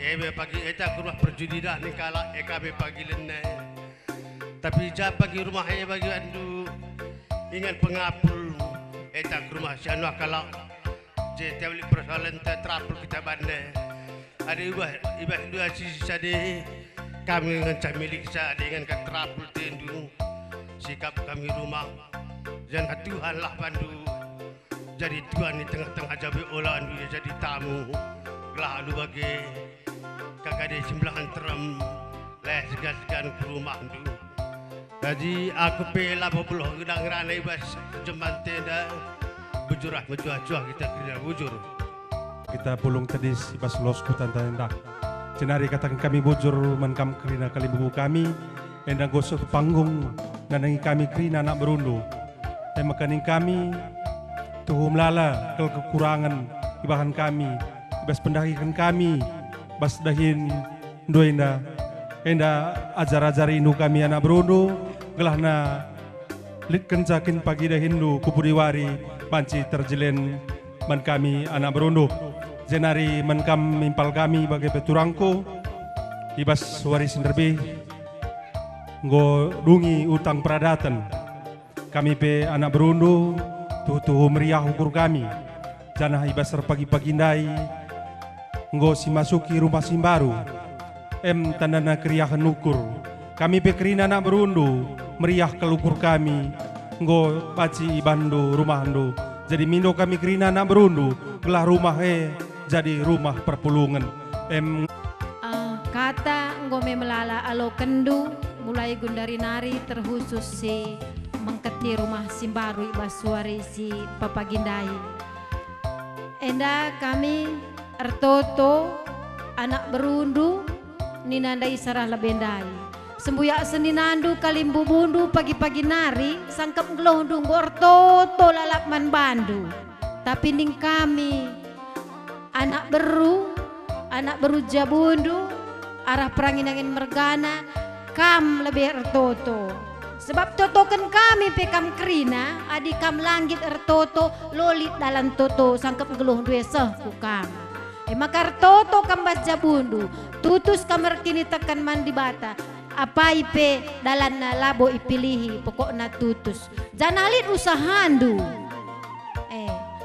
Ebe pagi eta ke rumah perjudi dah ni kala ekabe pagi lenai. Tapi ja pagi rumah bagi andu ingat pengapul eta ke rumah sianu kala je tawli persoalan terapul kita bandai. Ada ibah dua sisi sade kami dengan milik saya dengan terapul tendu sikap kami rumah dan Tuhan lah bandu jadi Tuhan di tengah-tengah jabe olah andu jadi tamu lah alu bagi kakak di sembelahan terem leh segan-segan ke rumah andu. Jadi aku pela bobloh gedang ranai bas jemban tenda bujurah mencuah-cuah kita kena bujur. Kita pulung tedis ibas losku tanda hendak. Cenari katakan kami bujur menkam kerina kali buku kami endang gosok panggung nanangi kami kerina anak berundu. Makaning kami tuhum lala kel kekurangan ibahan kami ibas pendahikan kami bas dahin doenda enda ajar-ajar indu kami anak berundu gelahna lit kencakin pagi dah Hindu kupudiwari panci terjelen man kami anak berunduh jenari menkam mimpal kami bagai peturangku ibas waris lebih nggo dungi utang peradatan kami pe anak berunduh tuh meriah ukur kami janah ibas pagi-pagi ndai nggo simasuki rumah simbaru tandana keriahan ukur kami pe kerina anak berunduh meriah kelukur kami nggo paci ibandu rumah andu jadi mindo kami kerina anak berundu gelah rumah jadi rumah perpulungan kata nggo me melala alo kendu mulai gundari nari terkhusus si mengketi rumah simbaru ibasuari si papagindai enda kami ertoto anak berundu ninandai sarah lebendai sembuyak seninandu kalimbu bundu pagi-pagi nari sangkap ngelondu ngortoto lalakman bandu tapi ning kami anak beru jabundu arah perangin-angin mergana kam lebih ertoto sebab totokan kami pekam kerina adi kam langgit ertoto lolit dalam toto sangkap ngeluh duwe seh kukam maka ertoto kam bas jabundu tutus kamar kini tekan mandi bata apa ipe dalan na labo ipilihi pokokna tutus janalit usahandu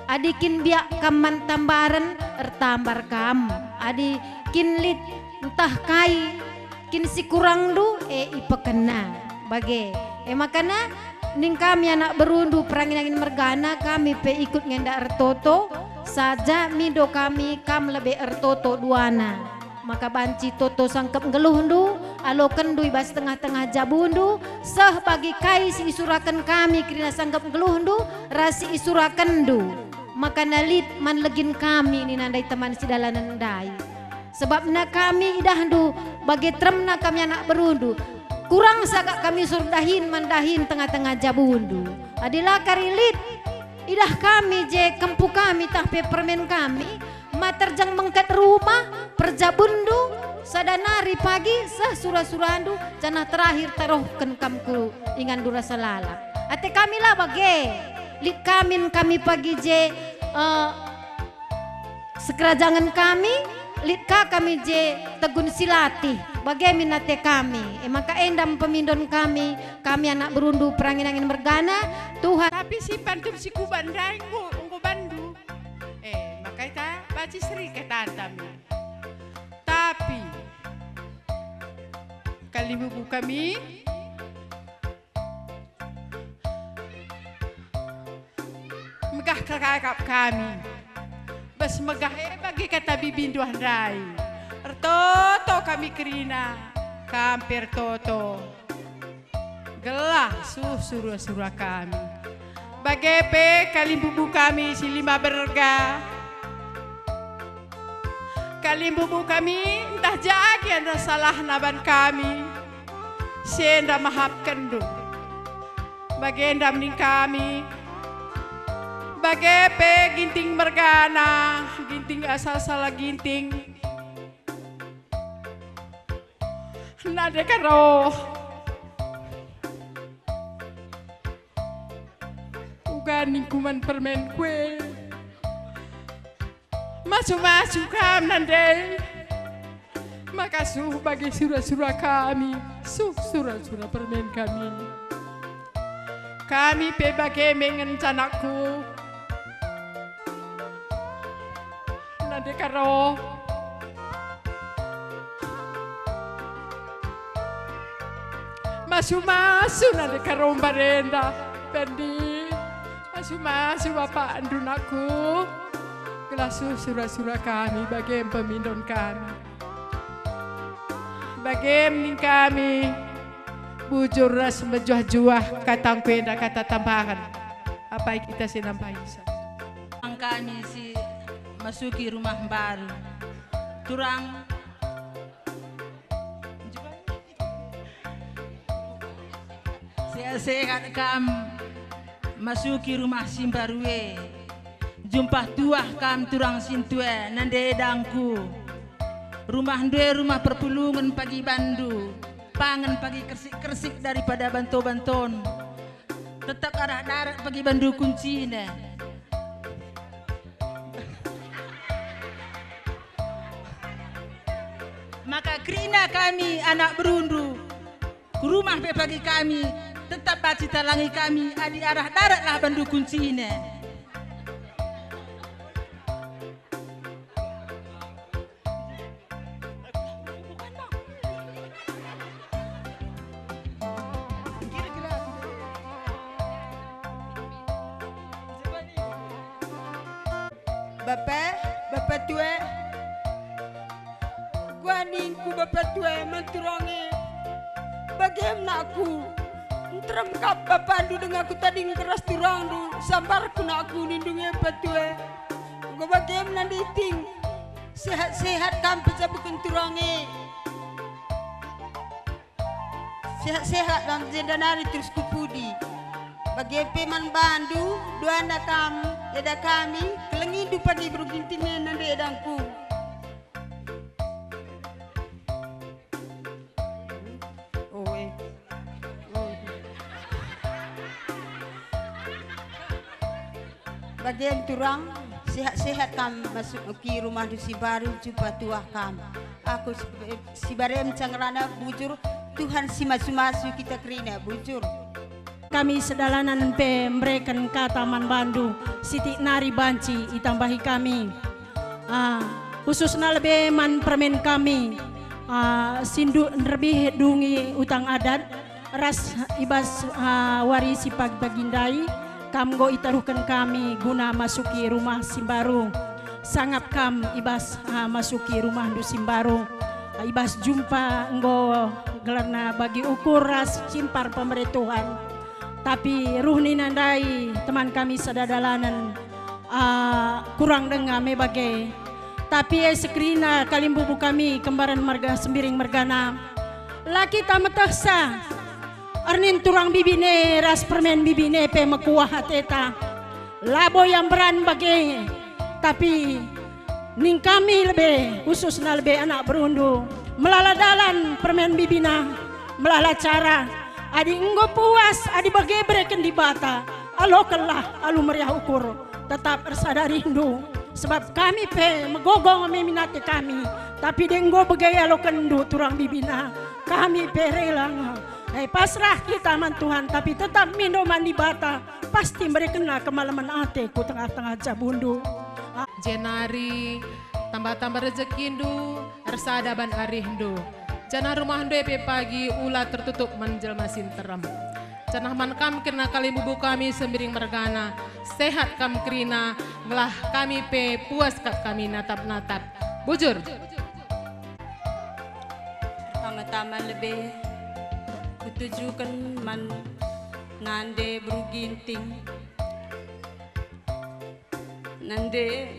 adikin biak kaman tambaran ertambar kam adi kinlit entah kai kin si kurang du ipekena bage makana ning kami anak berundu perangin-angin mergana kami pe ikut ngenda ertoto saja mido kami kam lebih ertoto duana maka banci toto sangkep ngeluhndu alo kendu ibas tengah-tengah jabundu sah bagi kai si isurakan kami kirina sangkep ngeluhndu rasi isurakendu maka nalit man legin kami ni nandai teman si dalanan dai sebabna kami idahdu bagi tremna kami anak berundu kurang sagak kami surdahin mandahin tengah-tengah jabundu adilah karilit idah kami je kempu kami tahpe permen kami materjang mengket rumah perjabundu sadanari pagi sah surah-surandu janah terakhir tarohken kamku ingan dura salala ate kami lah bage lit kami pagi je sekerajangan kami litka kami je tegun silati bage minate kami maka endam pemindon kami anak berundu perangin-angin mergana Tuhan tapi si pantum si kubandai nggo bandu maka ita baci seri ketatami tapi kali bubu kami megah kakak kami bas megah bagi kata bibindu handai ertoto kami kerina kampir toto gelah surah kami bagepe kali bubu kami si lima berga kali bubu kami entah jagi anda salah naban kami sienda mahap kendu bagenda mending kami bagepe ginting mergana ginting asal salah ginting nade karo uganing kuman permen kue masuk kam nande Makasih bagi surah-surah kami, surah-surah permen kami. Kami pebagai mengencanaku. Nanti karo Masuk-masuk nanti karo barenda Pendi. Masuk-masuk Bapak andunaku. Kelasu surah-surah kami bagi pemindon kami. Bagi kami bujur ras menjuah-juah katang kuenda kata tambahan. Apa yang kita sinampai? Kami si masuki rumah baru. Turang sehat kam masuki rumah simbarue. Jumpa tuah kam turang sintue nande dangku. Rumah ndue rumah perpulungan pagi bandu. Pangan pagi kersik-kersik daripada banto-banton. Tetap arah darat pagi bandu kuncine. Maka krina kami anak berundu. Ke rumah pe pagi kami. Tetap baci talangi kami adi arah darat lah bandu kuncine. Bapak tua, gua ningku bapak tua menturangi. Bagaimana aku? Terangkap bapak andu dengan aku tadi keras turang du sambar kena aku lindungi bapak tua. Gua bagaimana diting? Sehat-sehat kan bisa bukan turangi. Sehat-sehat dan jendanari terus kupudi. Bagi peman bandu, dua anak kamu, eda kami, kelengi du pagi bergintimen nande edangku. Bagian turang, sehat-sehat kamu masuk ke rumah dusi baru jumpa tuah kamu. Aku si barem cangrana bujur, Tuhan si masu-masu kita kerina bujur. Kami sedalanan pe mereka ke Taman Bandu Siti Nari Banci itambahi kami khususnya lebih man permen kami sindu lebih dungi utang adat ras ibas warisi pag bagindai kamgo itaruhkan kami guna masuki rumah Simbaru sangap kam ibas masuki rumah du Simbaru ibas jumpa nggo gelarna bagi ukur ras cimpar pemerintahan. Tapi ruhni nandai teman kami sadadalanan kurang dengar me bagai. Tapi sekrina kalimbubu kami kembaran marga sembiring mergana. Laki tamatahsa arnin turang bibine ras permen bibine pe mekuah hateta. Labo yang beran bagai. Tapi ning kami lebih khususnya lebih anak berundu melaladalan permen bibina melala cara. Adi enggo puas, adi bagebreken di bata. Alokelah, alu meriah ukur. Tetap ersadari hindu. Sebab kami pe megogong meminati kami. Tapi denggo bagaya alokendu turang bibina. Kami pe rela. Pasrah kita man Tuhan. Tapi tetap minuman di bata. Pasti mereka kena kemalaman ate ku tengah-tengah jabundu. Jenari tambah-tambah rezekindu. Ersadaban arihindu. Janah rumah ndue pe pagi ulah tertutup menjelma sinteram. Janah man kam kena kali bubu kami sembiring mergana. Sehat kam krina ngelah kami pe puas kap kami natap-natap. Bujur. Pertama-tama lebih kutujukan man nande beruginting. Nande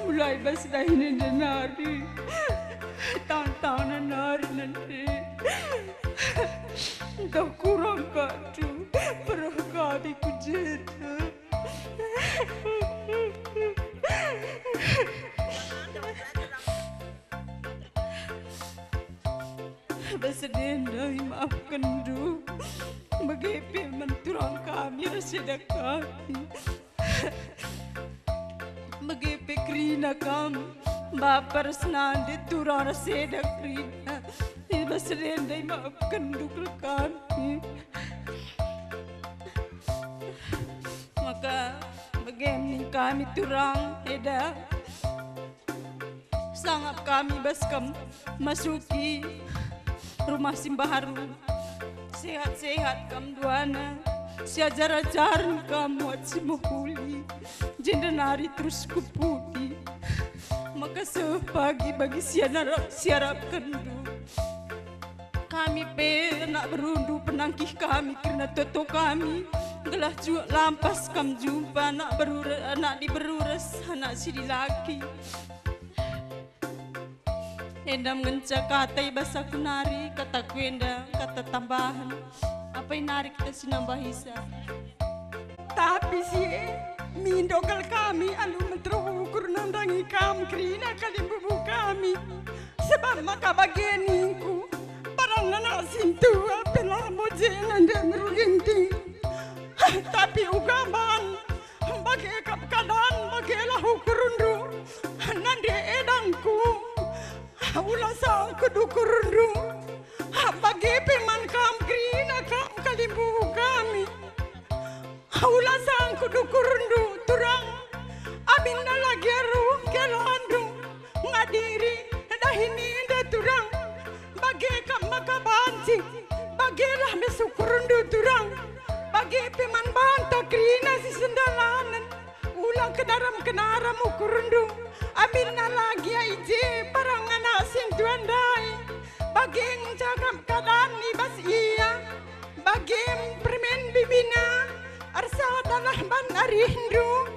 mulai basdahin na nari tang-tang na nari nanti dah kurang kadu perhati ku jeda sedendai maafkan du begepe menturang kami reseda kami begepe krina kam baper senande turang reseda krina iba sedendai maafkan du kami maka bagaimana kami turang eda sangat kami baskam masuki rumah simbaharu sehat-sehat kam duana siajar-ajaran kamu at simuhuli jendenari terus kuputi maka sepagi bagi siarap kendu kami pe nak berundu penangkih kami karena toto kami gelah juga lampas kam jumpa anak diberuras anak si laki endam ngenca kata bahasa kunari kata kuenda kata tambahan apa yang nari kita sinambah hisa tapi si mindogel kami alu menterukur nandangi kam krina kali bubu kami sebab maka bagianinku parang anak sintua pela mojenan dan meruginting tapi ugaman bagi keadaan bagilah ukurundu nande edangku ulasang kudukurundu bagi peman kam krina kam kalimbu kami ulasang kudukurundu turang abinda lagi aru kelandu ngadiri dahini da turang bagi kam makabanci bagilah besukurundu turang bagi peman banta krina si sendalanan ulang ke dalam kenaram ukurundu abinda lagi aije parang anak sintuan dai bageng cakap keadaan ibas iya bagem permen bibina arsa dalah ban arindu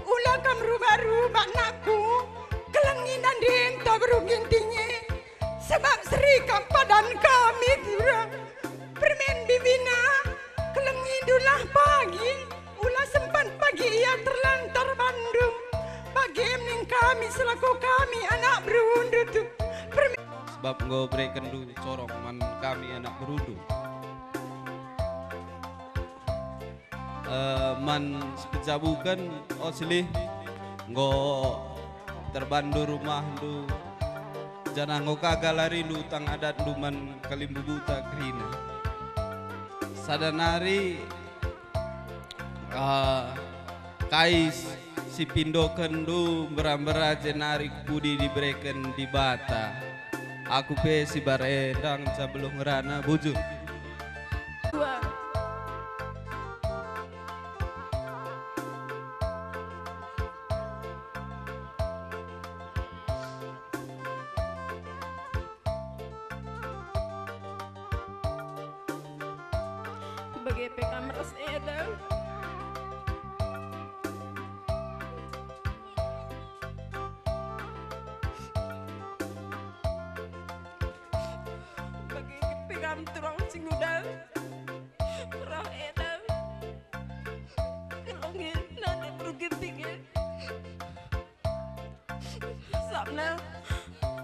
ulang kam rubah-rubah nakku kelenginan deng tak berugintinya sebab serikam padan kami kurang permen bibina kelengidulah pagi ulah sempat pagi ia terlantar Bandung bagaimana kami selaku kami anak berundu tu sebab nggo berikan du corong man kami anak berundu man sepejabukan osli nggo terbandu rumah du jangan nggo kagalari lu tang adat du man kalimbu buta krina sadanari kais si pindo kendu berambara jenari budi diberikan di bata aku pe si baredang sebelum ngerana bujur bagi pekam ras edang bagi pekam turang singudang rah edang kelongin nanti berugintingin sabna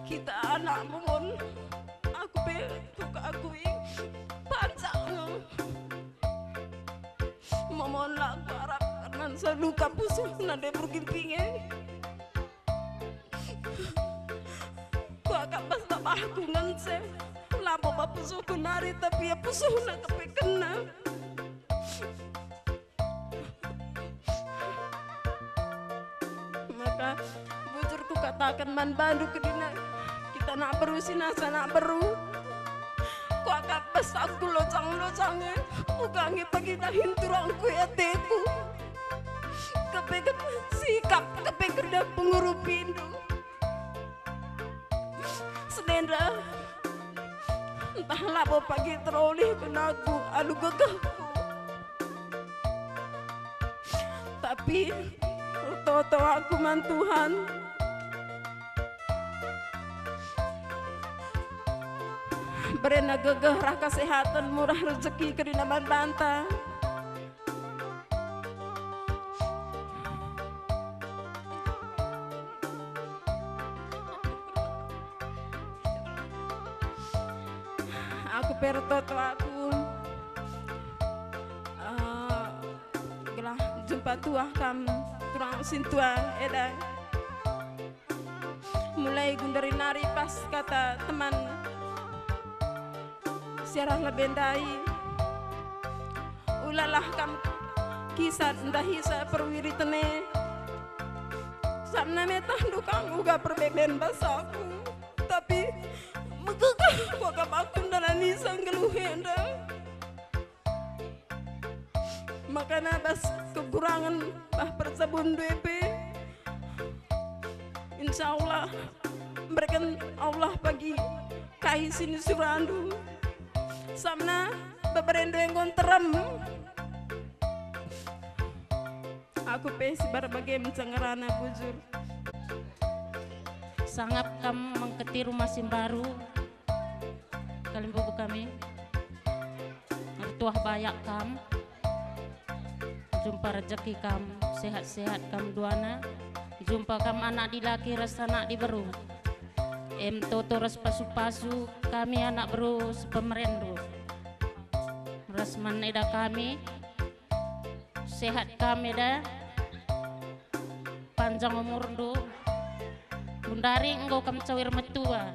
kita anak mohon aku pe buka akui pancang mohon lah aku harap karena selalu kapusuh nanti berugintingin ku akan pas aku ngansem lampu bapusuh ku nari tapi ya pusuh na kepekena maka bujurku katakan man bandu kedina kita nak beru sinasa nak beru ku akan pas aku locang-locangnya ugangi pagi dahin turangku ya teku kepeken sikap kepeken dah penguru pindu sedendra entahlah apa pagi teroleh kenaku alu gegahku tapi toto aku man Tuhan berena gegah rah kesehatan murah rezeki kerinaman bantah pertoto aku gelah jumpa tua kam turang sintua edai mulai gundari nari pas kata teman siarah lebendai ulalah kam kisah ndahisa perwiri tene samna metah dukang uga perbeben basaku tapi megegah gua kabakun dalam nisang geluhenda makanya bas kekurangan bah persebun DP insya Allah berikan Allah bagi kai sini surandu samna beberendo yang konterem aku pesi berbagai mencengerana bujur sangap kam mengketi rumah Simbaru Kalimbubu kami mertuah bayak kam jumpa rezeki kam sehat-sehat kam duana jumpa kam anak dilaki rasa anak diberu toto ras pasu-pasu kami anak beru sepemerendu rasman eda kami sehat kami eda panjang umur du bundari engkau kam cawir metua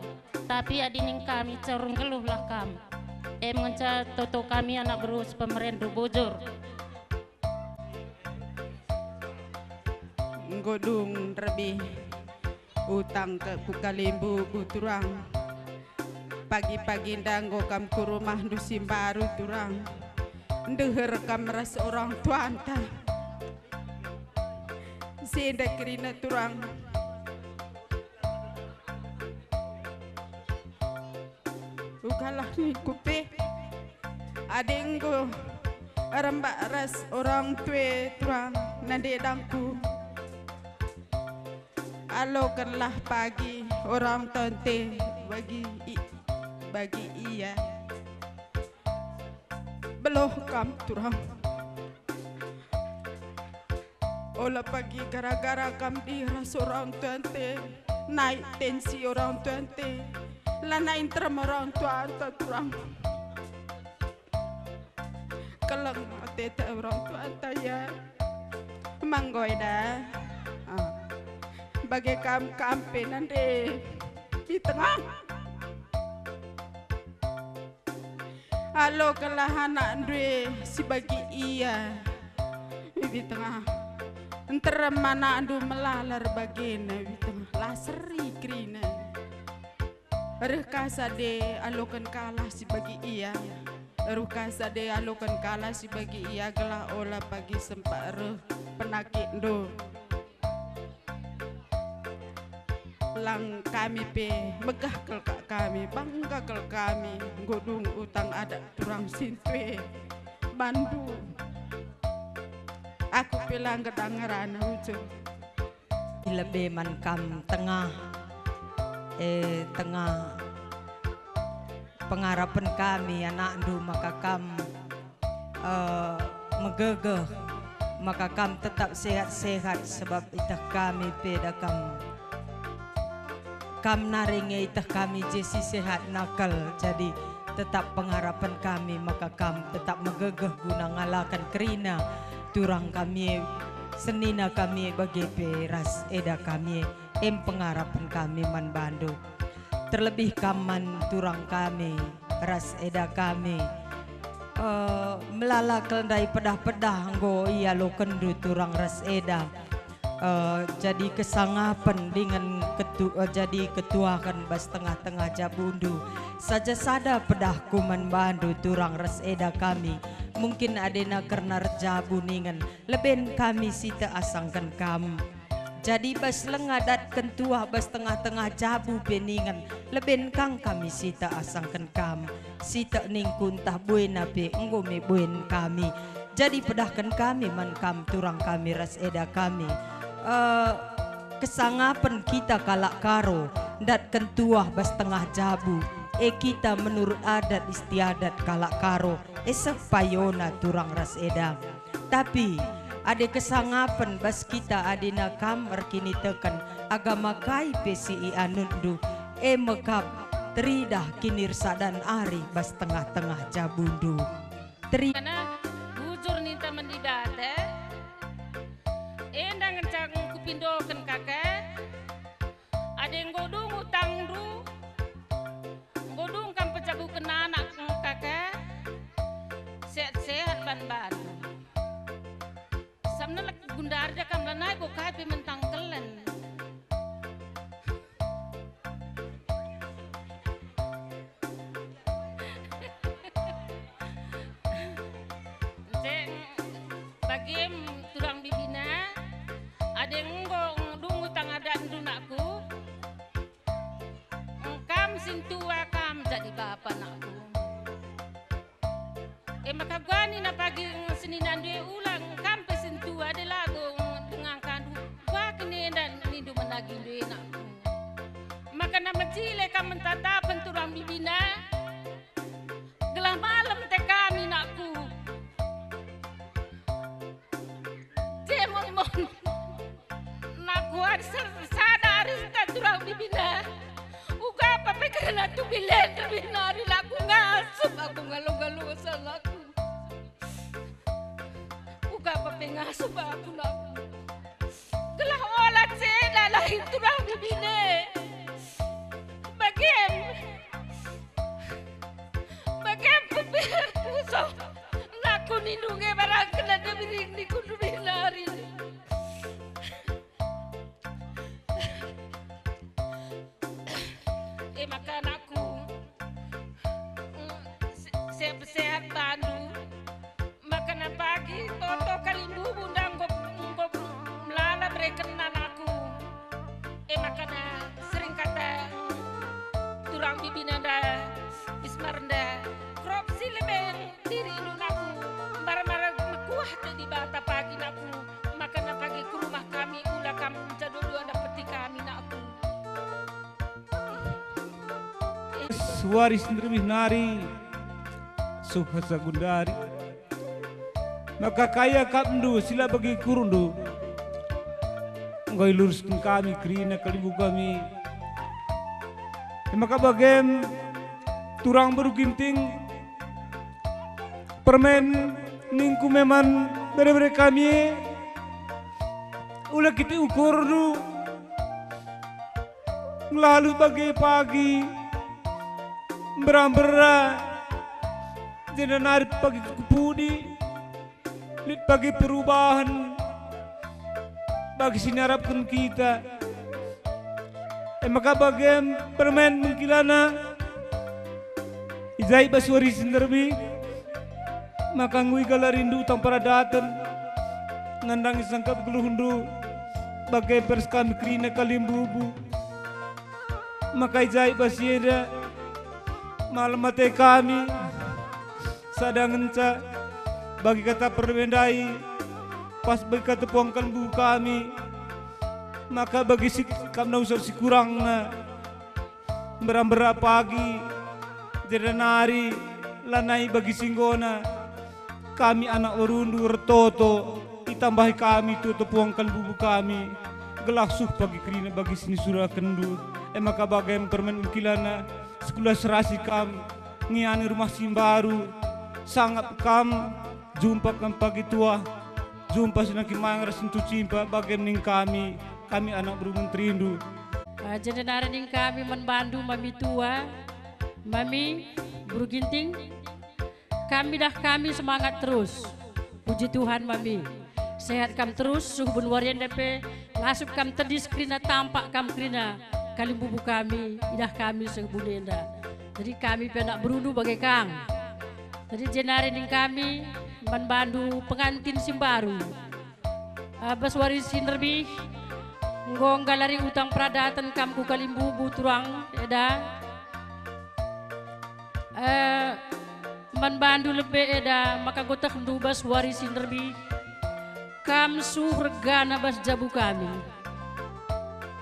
tapi adining kami carung geluh lah kam ngenca toto kami anak beru sepemerendu bujur godung lebih utang ke Kalimbu turang pagi-pagi ndanggo kam ke rumah du Simbaru turang ndeher kam ras orang tuanta senda kerina turang ukalah ni kupe adenggo rembak ras orang tue turang nande dangku alokanlah pagi orang tante bagi iya beloh kam turang olah pagi gara-gara kam diras orang tante naik tensi orang tante lana interam orang tua turang keleng tete orang tua ya manggoy dah bagai kampe nanti di tengah halo kelah anak ndre si bagi iya di tengah entar mana andu melalar bagena di tengah laseri krina rekasa de alokan kalah si bagi iya rekasa de alokan kalah si bagi iya gelah olah pagi sempat penakit do lang kami pe megah kel kami bangga kel kami godung utang ada turang sintwe bandu aku pelang kedangaran ujung lebih mankam tengah tengah pengharapan kami anak du maka kam megegeh maka kam tetap sehat-sehat sebab itah kami peda kam naringe itah kami jesi sehat nakal jadi tetap pengharapan kami maka kam tetap megegeh guna ngalakan kerina turang kami senina kami bagi peras eda kami pengharapan kami man bandu terlebih kaman turang kami ras eda kami melalakal dari pedah-pedah nggo iya lo kendu turang ras eda jadi kesangapan dengan jadi ketua kan bas tengah-tengah jabundu saja sada pedah kuman bandu turang ras eda kami mungkin adena karena jabu ningan leben kami sita asangkan kam jadi bas lengadat kentua bas tengah-tengah jabu beningan leben kang kami sita asangkan kam sita ning kuntah buena pe enggo me buen kami jadi pedahkan kami man kam turang kami ras eda kami kesangapan kita kalak karo dat kentua bas tengah jabu kita menurut adat istiadat kalak karo sepayona turang ras eda tapi ada kesangapan bas kita adina kam erkini tekan agama kai PCI anundu mekap teridah kinirsa dan ari bas tengah-tengah jabundu. Karena bujur ninta mendidate, endang ngencang kupindokan kakek, ada yang godung utang du, godung kan pecabu kena anak kakek, sehat-sehat ban-ban. Samna lek gundar dia kam lanai bokai pimentang kelen. Bagim turang bibina, ada yang ngedung utang adan dunakku, engkam sintua kam jadi bapak nakku. Maka gani na pagi seninan dua ulang kam pesintua de lagu dengan kandu, gua kini dan nindu menagi dua nakku. Maka nama cile kam mentata penturang bibina, gelah malam te kami nakku. Mon nakuan sadar tak turang bibina uga apa pikiran tu bilen terbinari laku ngasup aku ngalu-ngalu salahku uga apa ngasup aku laku gelah olat seda lain turang bibina bagem pepir pusau naku nindunge barang kena debiring di kudu binari. Maka anakku sehat-sehat bandu makan pagi toto kalimbu bundang gop melala mereka anakku makana sering kata turang bibina da ismaranda krop silebeng diri nunaku marah-marah mekuah di bata pagi naku makana pagi ke rumah kami ulah kamu jadul ada peti kami nakku. Waris lebih nari Suhasa Gundari maka kaya kamdu sila bagi kurundu ngoy luruskan kami krina kalibu kami maka bagem turang beruginting permen ningku meman bere-bere kami ulah kita ukur du lalu bagi pagi berambera jadi narik pagi kupudi lit bagi perubahan bagi sinarapkan kita maka bagian permen mengkilana izai baswari sinderbi maka ngui galarindu utang para datan ngandang isangkap geluhundu bagai perskami krina kalimbubu maka izai basieda malam mati kami sadangan ca bagi kata permendai pas bagi kata puangkan bu kami maka bagi si kamna usah si kurang na berambera pagi jadi nari lanai bagi singgona kami anak urundu retoto ditambahi kami tu puangkan bubu kami gelasuh bagi krina bagi sini surah kendu maka bagian permen ukilana sekolah serasi kam ngiani rumah simbaru sangat kam jumpa kam pagi tua jumpa sinaki mangras sentuh cimpa bagaimana kami anak berumur terindu jadi narening kami membantu mami tua mami buru ginting kami semangat terus puji Tuhan mami sehat kam terus suh bun warian DP ngasup kam tedis krina tampak kam krina kalim bubu kami idah kami sebunenda jadi kami penak berundu bagai kang jadi jenari ning kami membantu pengantin simbaru baswari sinerbi nggong galari utang pradatan kam ku kalim bubu turang eda membantu lebih eda maka gotak ndu baswari sinerbi kam surga bas jabu kami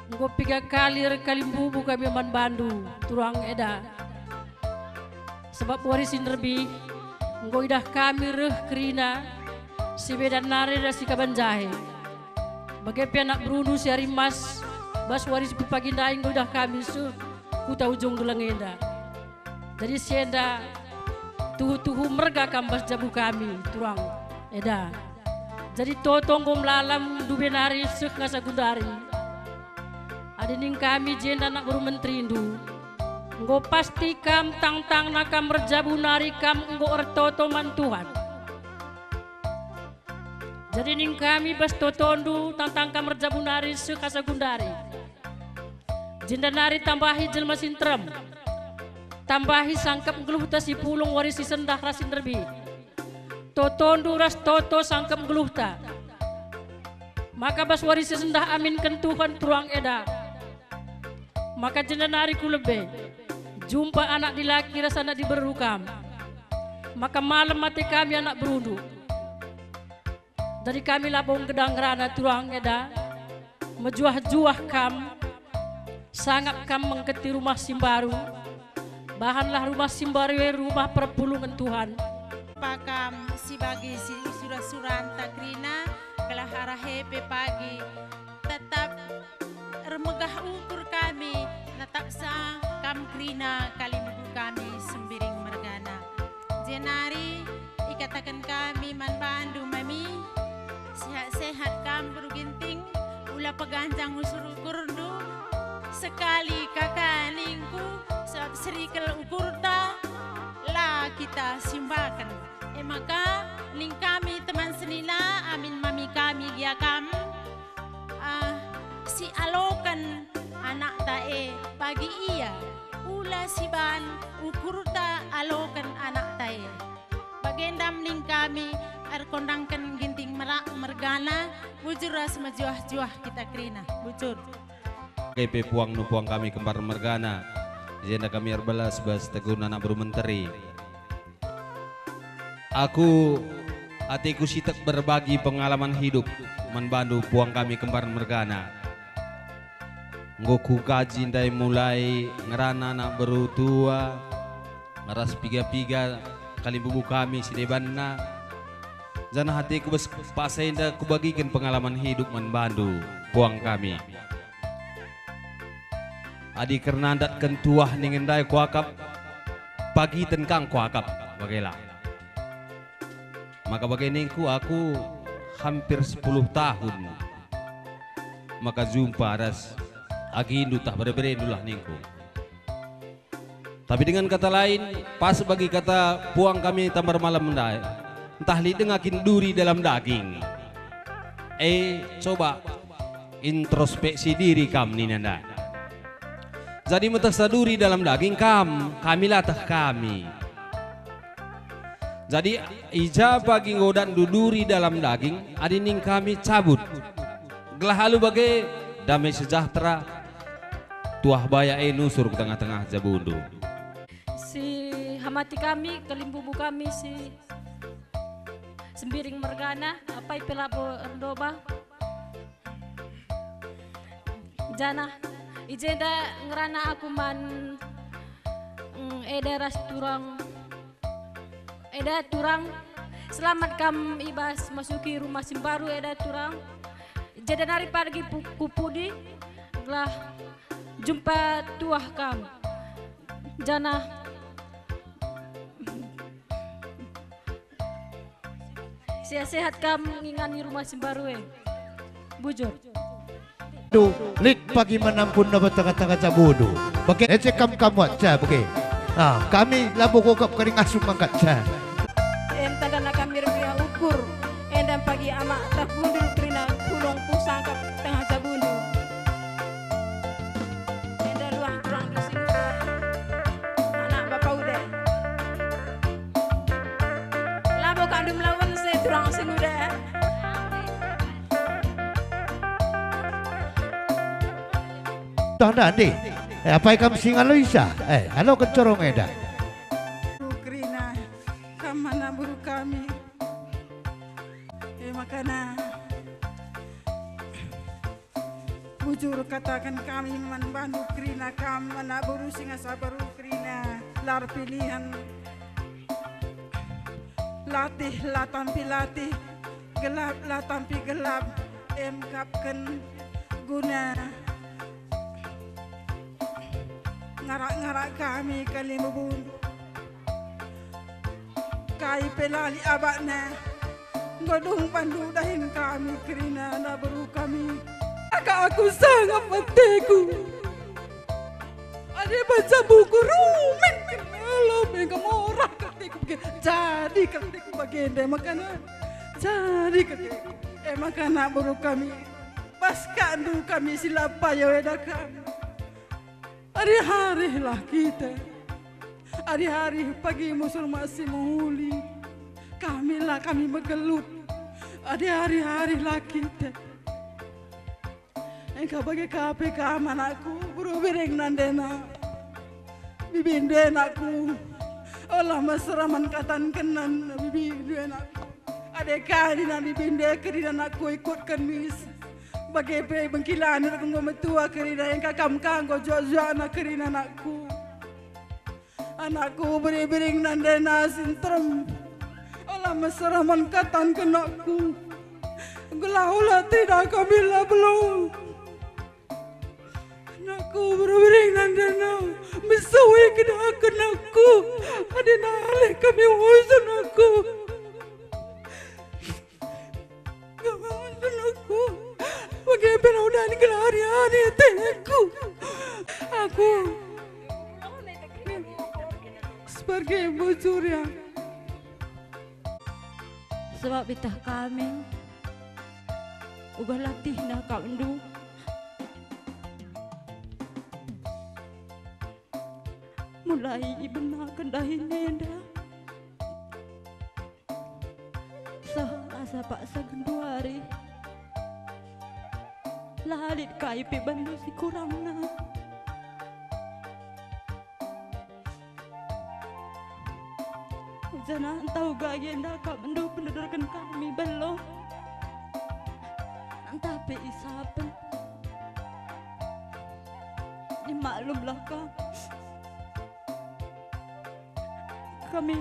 nggo 3 kali kalimbubu kami membantu turang eda sebab warisin lebih nggo idah kami reh krina si bedan nare da si kabanjahe bagai pianak brunu si harimas bas waris pagindai nggo idah kami su kuta ujung dulang enda. Jadi sienda tuhu merga kambas jabu kami turang eda. Jadi totong gom lalam dubenari sek ngasa gundari. Ada ning kami jenda nak baru menteri indu. Nggo pasti kam tang nakam berjabu nari kam nggo ertoto man Tuhan. Jadi ning kami bas totondu tang kam berjabu nari sek ngasa gundari. Jenda nari tambahi jelma sintrem. Tambahi sangkap geluh ta si pulung warisi sendah rasin derbi. Totondu ras toto sangkap geluh ta. Maka bas warisi sendah aminkan Tuhan tuang eda. Maka jenda nari ku lebe. Jumpa anak dilaki rasa anak diberukam. Maka malam mati kami anak berundu. Dari kami labong gedang rana tuang eda. Mejuah-juah kam. Sangat kam mengketi rumah simbaru. Bahanlah rumah simbaru rumah perpulungan Tuhan. Pakam si bagi si surah-surah takrina kelahara hepe pagi tetap remegah ukur kami nataksa kam krina kalimbu kami sembiring mergana jenari ikatakan kami man bandu mami sehat-sehat kam beruginting ula peganjang usur ukurdu sekali kakaningku sebab serikel ukurda lah kita simbakan. Maka ning kami teman senila amin mami kami ya kam si alokan anak tae pagi iya ula siban ukur ta alokan anak tae bagendam ning kami kondangkan ginting merak mergana bujur ras majuah-juah kita krina bujur KP puang nupuang kami kembar mergana jenda kami erbalas bas tegun anak baru menteri. Aku hatiku sitek berbagi pengalaman hidup manbandu puang kami kembar mergana. Ngoku kaji dari mulai ngerana anak baru tua ngeras piga-piga kali bubu kami sidebanna. Jana hatiku bes pasenda ku bagikan pengalaman hidup manbandu puang kami. Adi karena ndat kentuah ningendai kuakap pagi tenkang kuakap bagailah. Maka baginingku aku hampir 10 tahun. Maka jumpa ras agindu tak berbeda ningku. Tapi dengan kata lain pas bagi kata puang kami tambar malam mendai. Entah li dengakin duri dalam daging. Coba introspeksi diri kam ni nanda. Jadi metaksa duri dalam daging kami latah kami. Jadi ija pagi ngodan duduri dalam daging adining kami cabut. Gelah halu bagai damai sejahtera tuah baya nusur ke tengah-tengah jabundu. Si hamati kami kelimbubu kami si sembiring mergana apa ipelabo erdoba. Jana ijenda ngerana aku man ras turang eda turang selamat kam ibas masuki rumah simbaru eda turang jadi dari pagi kupudi lah jumpa tuah kam jana sehat kam ngingani rumah simbaru bujur lit pagi menampun dapat tengah-tengah cabudu bagai ece kam aja bagai kami labu kokap kering asum mangkat ca Tanda kami revia ukur endam pagi amak tak bundur krina pulong pusang kap tengah jabundu enda luang kurang dusing anak bapak udah labo kandum lawan se turang sing udah tanda nih apa yang kamu singa lo isa halo kecorong eda krina kamana buru kami makana bujur katakan kami manbandu krina kamana buru singa sabaru krina lar pilihan latih latampi latih gelap latampi gelap kapken guna ngarak-ngarak kami kali mebun. Kai pelali abakna, godong pandu dahin kami kerina na baru kami. Agak aku sangat matiku. Ada baca buku rumen kalau mereka morah ketiku jadi ketiku bagian deh makanan jadi ketiku makanan baru kami pas kandu kami silapa ya wedakam hari-hari lah kita hari-hari pagi musul masih menghuli kami megelut hari-hari lah kita engkau bagi KPK manakku berubireng nandena bibindu enakku olah masraman katan kenan bibindu enakku adek kali na bibindu kerina anakku ikutkan mis bagai pe bengkilan aku ngometua kerina yang kakam kanggo jojo anak kerina anakku beri-bering nandena sintrom olah masraman katan kenakku gula tidak kabila belum anakku beri-bering nandena misawi kena aku ada nalih kami urusan aku urusan aku bagaimana udah ni kelari-hari aku sebagai bujur ya sebab itah kami uga latih nak kandu mulai ibenakan dahin nenda sah asa paksa genduari lalit kaipi bandu si kurangna jangan tahu gagenda kak bandu pendudurkan kami belum tapi isapan dimaklumlah kak kami